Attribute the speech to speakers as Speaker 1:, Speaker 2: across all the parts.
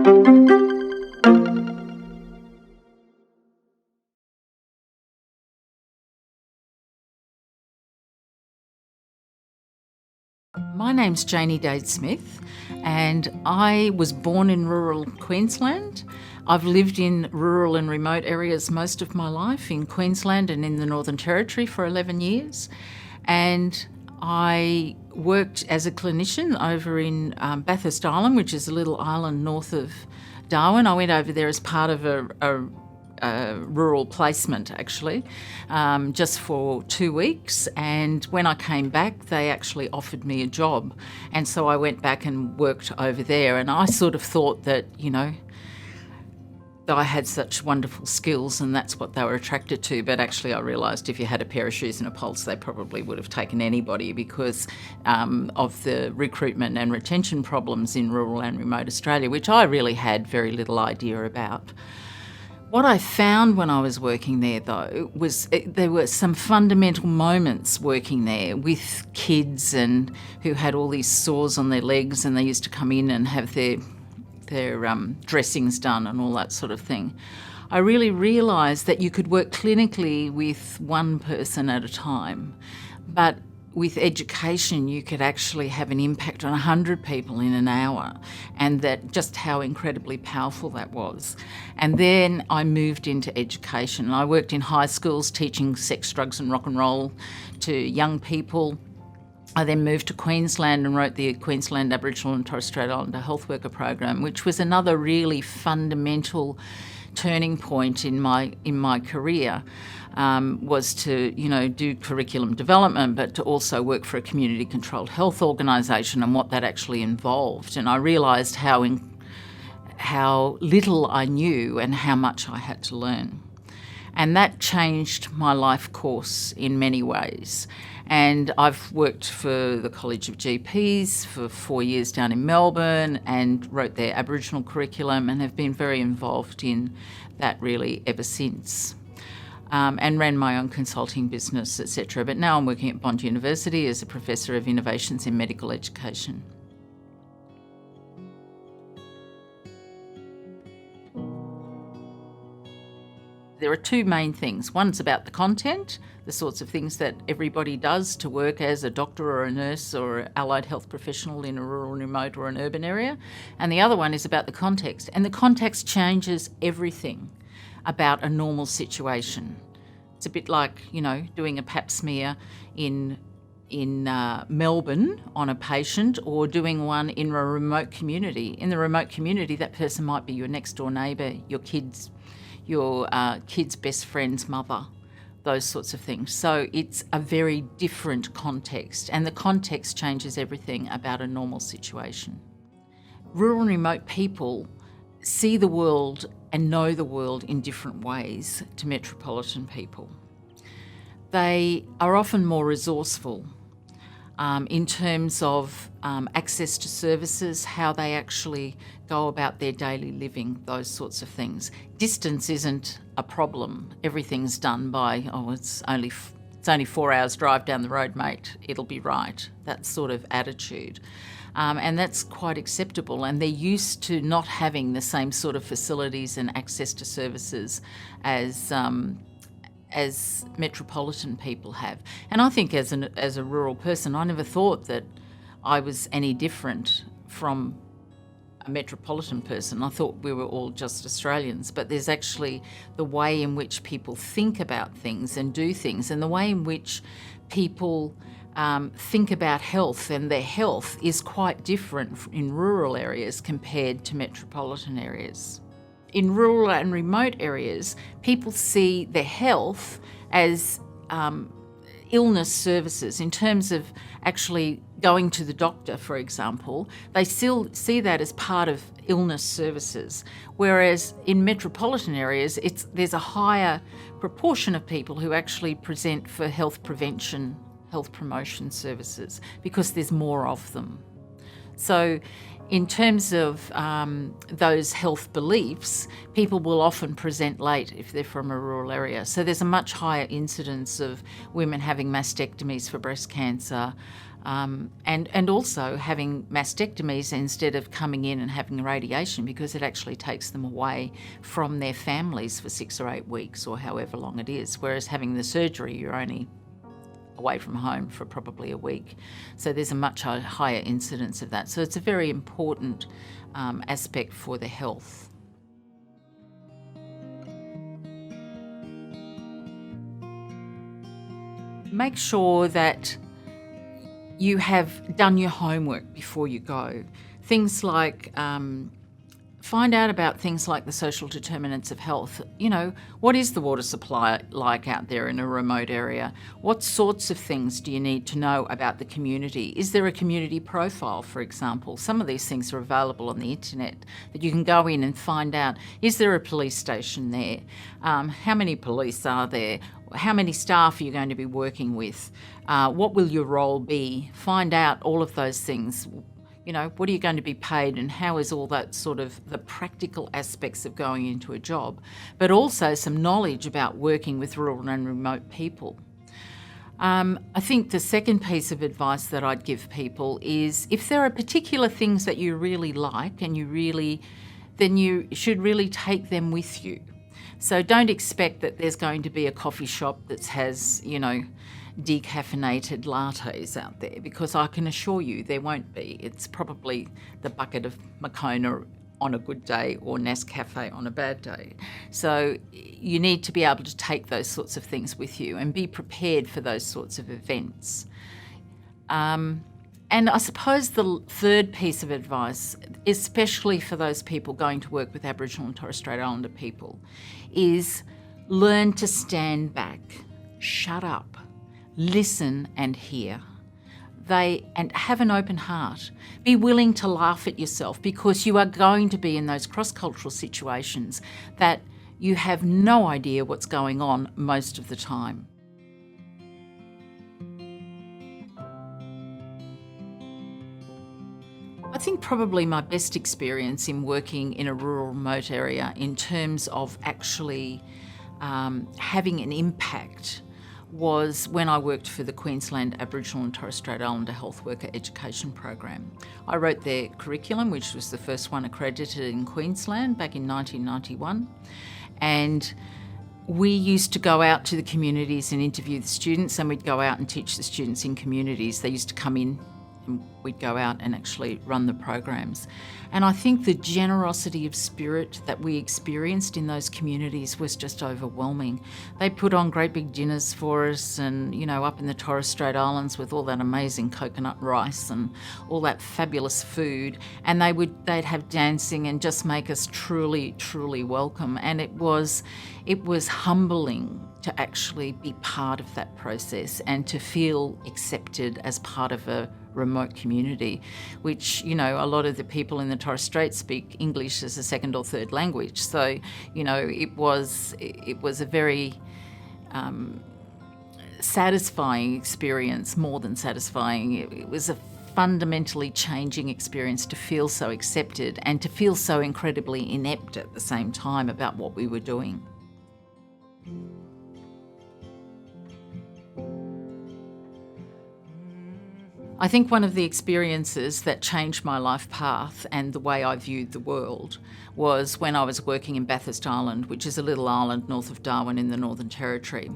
Speaker 1: My name's Janie Dade-Smith, and I was born in rural Queensland. I've lived in rural and remote areas most of my life, in Queensland and in the Northern Territory for 11 years. And I worked as a clinician over in Bathurst Island, which is a little island north of Darwin. I went over there as part of a rural placement, actually, just for 2 weeks. And when I came back, they actually offered me a job. And so I went back and worked over there. And I sort of thought that, I had such wonderful skills and that's what they were attracted to. But actually I realised if you had a pair of shoes and a pulse, they probably would have taken anybody because of the recruitment and retention problems in rural and remote Australia, which I really had very little idea about. What I found when I was working there, though, was there were some fundamental moments working there with kids and who had all these sores on their legs, and they used to come in and have their dressings done and all that sort of thing. I really realised that you could work clinically with one person at a time, but with education, you could actually have an impact on 100 people in an hour, and that just how incredibly powerful that was. And then I moved into education. I worked in high schools teaching sex, drugs and rock and roll to young people. I then moved to Queensland and wrote the Queensland Aboriginal and Torres Strait Islander Health Worker Program, which was another really fundamental turning point in my career. Was to, do curriculum development, but to also work for a community-controlled health organisation and what that actually involved. And I realised how little I knew and how much I had to learn. And that changed my life course in many ways. And I've worked for the College of GPs for 4 years down in Melbourne and wrote their Aboriginal curriculum and have been very involved in that really ever since. And ran my own consulting business, etc. But now I'm working at Bond University as a Professor of Innovations in Medical Education. There are two main things. One's about the content, the sorts of things that everybody does to work as a doctor or a nurse or an allied health professional in a rural, remote or an urban area. And the other one is about the context. And the context changes everything about a normal situation. It's a bit like, doing a pap smear in Melbourne on a patient or doing one in a remote community. In the remote community, that person might be your next door neighbour, your kid's best friend's mother, those sorts of things. So it's a very different context, and the context changes everything about a normal situation. Rural and remote people see the world and know the world in different ways to metropolitan people. They are often more resourceful in terms of access to services, how they actually go about their daily living, those sorts of things. Distance isn't a problem. Everything's done by, it's only 4 hours drive down the road, mate, it'll be right, that sort of attitude. And that's quite acceptable, and they're used to not having the same sort of facilities and access to services as metropolitan people have. And I think as a rural person, I never thought that I was any different from a metropolitan person. I thought we were all just Australians, but there's actually the way in which people think about things and do things, and the way in which people think about health, and their health is quite different in rural areas compared to metropolitan areas. In rural and remote areas, people see their health as illness services. In terms of actually going to the doctor, for example, they still see that as part of illness services, whereas in metropolitan areas, there's a higher proportion of people who actually present for health prevention, health promotion services, because there's more of them. So in terms of those health beliefs, people will often present late if they're from a rural area. So there's a much higher incidence of women having mastectomies for breast cancer, And also having mastectomies instead of coming in and having radiation, because it actually takes them away from their families for 6 or 8 weeks or however long it is, whereas having the surgery, you're only away from home for probably a week. So there's a much higher incidence of that. So it's a very important aspect for the health. Make sure that you have done your homework before you go. Things like find out about things like the social determinants of health. You know, what is the water supply like out there in a remote area? What sorts of things do you need to know about the community? Is there a community profile, for example? Some of these things are available on the internet that you can go in and find out. Is there a police station there? How many police are there? How many staff are you going to be working with? What will your role be? Find out all of those things. You know, what are you going to be paid, and how is all that sort of the practical aspects of going into a job, but also some knowledge about working with rural and remote people. I think the second piece of advice that I'd give people is if there are particular things that you really like and then you should really take them with you. So don't expect that there's going to be a coffee shop that has, you know, decaffeinated lattes out there, because I can assure you there won't be. It's probably the bucket of Moccona on a good day or Nescafe on a bad day. So you need to be able to take those sorts of things with you and be prepared for those sorts of events. And I suppose the third piece of advice, especially for those people going to work with Aboriginal and Torres Strait Islander people, is learn to stand back, shut up, listen and hear. And have an open heart. Be willing to laugh at yourself, because you are going to be in those cross-cultural situations that you have no idea what's going on most of the time. I think probably my best experience in working in a rural remote area in terms of actually having an impact was when I worked for the Queensland Aboriginal and Torres Strait Islander Health Worker Education Program. I wrote their curriculum, which was the first one accredited in Queensland back in 1991. And we used to go out to the communities and interview the students, and we'd go out and teach the students in communities. They used to come in and we'd go out and actually run the programs. And I think the generosity of spirit that we experienced in those communities was just overwhelming. They put on great big dinners for us, and, you know, up in the Torres Strait Islands with all that amazing coconut rice and all that fabulous food. And they'd have dancing and just make us truly, truly welcome. And it was humbling to actually be part of that process and to feel accepted as part of a remote community, which, you know, a lot of the people in the Torres Strait speak English as a second or third language. So, you know, it was a very satisfying experience, more than satisfying. It was a fundamentally changing experience to feel so accepted and to feel so incredibly inept at the same time about what we were doing. I think one of the experiences that changed my life path and the way I viewed the world was when I was working in Bathurst Island, which is a little island north of Darwin in the Northern Territory.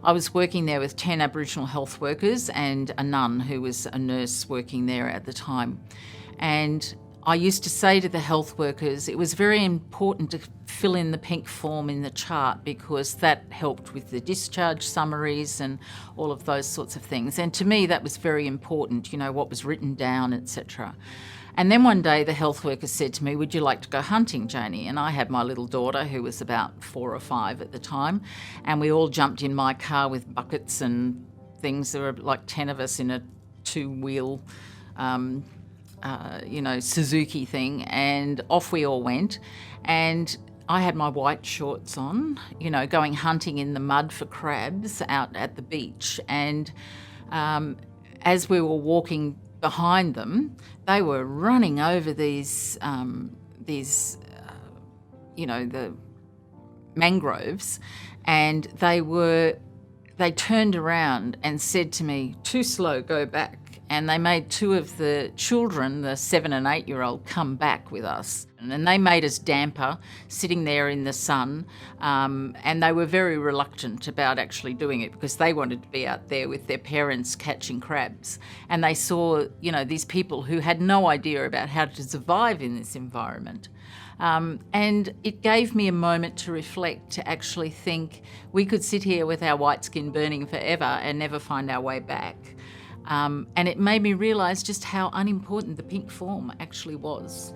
Speaker 1: I was working there with 10 Aboriginal health workers and a nun who was a nurse working there at the time. And I used to say to the health workers, it was very important to fill in the pink form in the chart, because that helped with the discharge summaries and all of those sorts of things. And to me, that was very important, you know, what was written down, etc. And then one day the health worker said to me, "Would you like to go hunting, Janie?" And I had my little daughter, who was about 4 or 5 at the time, and we all jumped in my car with buckets and things. There were like 10 of us in a 2-wheel Suzuki thing, and off we all went. And I had my white shorts on, you know, going hunting in the mud for crabs out at the beach. And as we were walking behind them, they were running over the mangroves, and they turned around and said to me, "Too slow, go back." and they made two of the children, the 7 and 8-year-old, come back with us. And they made us damper, sitting there in the sun, and they were very reluctant about actually doing it because they wanted to be out there with their parents catching crabs. And they saw, these people who had no idea about how to survive in this environment. And it gave me a moment to reflect, to actually think we could sit here with our white skin burning forever and never find our way back. And it made me realise just how unimportant the pink form actually was.